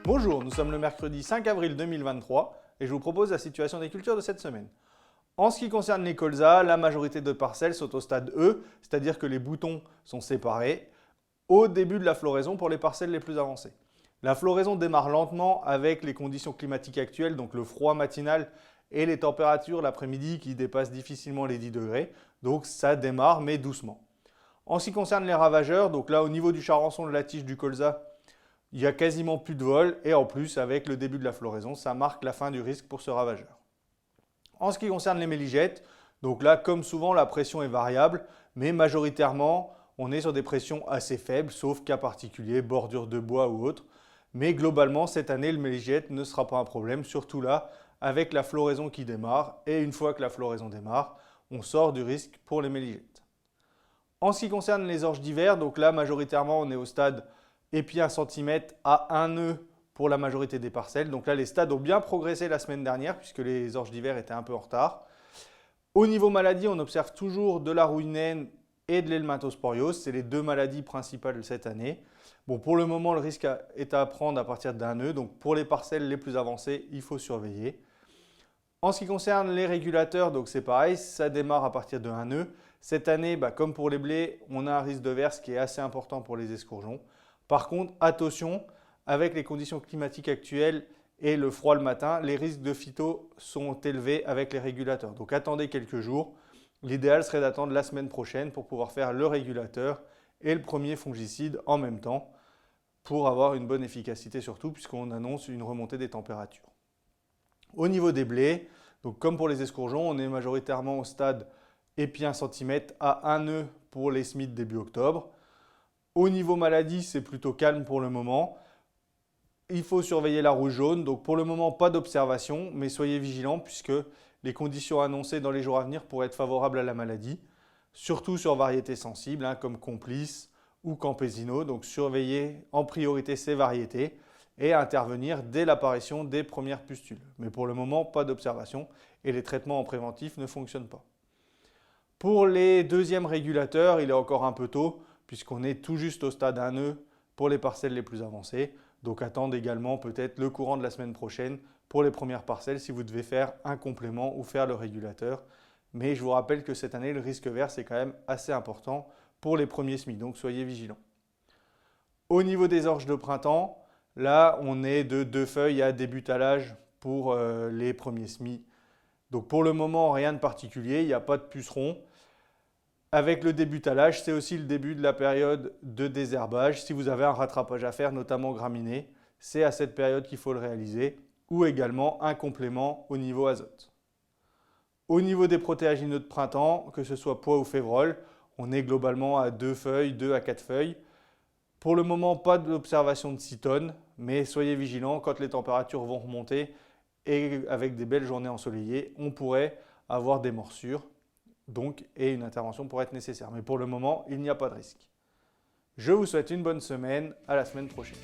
Bonjour, nous sommes le mercredi 5 avril 2023 et je vous propose la situation des cultures de cette semaine. En ce qui concerne les colzas, la majorité de parcelles sont au stade E, c'est-à-dire que les boutons sont séparés au début de la floraison pour les parcelles les plus avancées. La floraison démarre lentement avec les conditions climatiques actuelles, donc le froid matinal et les températures l'après-midi qui dépassent difficilement les 10 degrés, donc ça démarre mais doucement. En ce qui concerne les ravageurs, donc là au niveau du charançon de la tige du colza, il n'y a quasiment plus de vol et en plus avec le début de la floraison, ça marque la fin du risque pour ce ravageur. En ce qui concerne les méligettes, donc là comme souvent la pression est variable, mais majoritairement on est sur des pressions assez faibles, sauf cas particuliers, bordure de bois ou autre. Mais globalement cette année le méligette ne sera pas un problème, surtout là avec la floraison qui démarre et une fois que la floraison démarre, on sort du risque pour les méligettes. En ce qui concerne les orges d'hiver, donc là majoritairement on est au stade épi 1 cm à 1 nœud pour la majorité des parcelles. Donc là les stades ont bien progressé la semaine dernière puisque les orges d'hiver étaient un peu en retard. Au niveau maladie, on observe toujours de la rouille naine et de l'helminthosporiose. C'est les deux maladies principales de cette année. Bon, pour le moment, le risque est à prendre à partir d'un nœud. Donc pour les parcelles les plus avancées, il faut surveiller. En ce qui concerne les régulateurs, donc c'est pareil, ça démarre à partir de 1 nœud. Cette année, comme pour les blés, on a un risque de verse qui est assez important pour les escourgeons. Par contre, attention, avec les conditions climatiques actuelles et le froid le matin, les risques de phyto sont élevés avec les régulateurs. Donc attendez quelques jours. L'idéal serait d'attendre la semaine prochaine pour pouvoir faire le régulateur et le premier fongicide en même temps pour avoir une bonne efficacité surtout puisqu'on annonce une remontée des températures. Au niveau des blés, donc comme pour les escourgeons, on est majoritairement au stade épi 1 cm à 1 nœud pour les Smiths début octobre. Au niveau maladie, c'est plutôt calme pour le moment. Il faut surveiller la rouge jaune. Donc pour le moment, pas d'observation, mais soyez vigilants puisque les conditions annoncées dans les jours à venir pourraient être favorables à la maladie, surtout sur variétés sensibles comme Complice ou Campesino. Donc surveillez en priorité ces variétés et intervenir dès l'apparition des premières pustules. Mais pour le moment, pas d'observation et les traitements en préventif ne fonctionnent pas. Pour les deuxièmes régulateurs, il est encore un peu tôt puisqu'on est tout juste au stade 1 nœud pour les parcelles les plus avancées. Donc attendez également peut-être le courant de la semaine prochaine pour les premières parcelles si vous devez faire un complément ou faire le régulateur. Mais je vous rappelle que cette année, le risque vert, c'est quand même assez important pour les premiers semis, donc soyez vigilants. Au niveau des orges de printemps, là, on est de 2 feuilles à débutalage pour les premiers semis. Donc pour le moment, rien de particulier, il n'y a pas de pucerons. Avec le débutalage, c'est aussi le début de la période de désherbage. Si vous avez un rattrapage à faire, notamment graminé, c'est à cette période qu'il faut le réaliser, ou également un complément au niveau azote. Au niveau des protéagineux de printemps, que ce soit pois ou févrole, on est globalement à 2 feuilles, 2 à 4 feuilles. Pour le moment, pas d'observation de cytone, mais soyez vigilants quand les températures vont remonter et avec des belles journées ensoleillées, on pourrait avoir des morsures. Et une intervention pourrait être nécessaire. Mais pour le moment, il n'y a pas de risque. Je vous souhaite une bonne semaine. À la semaine prochaine.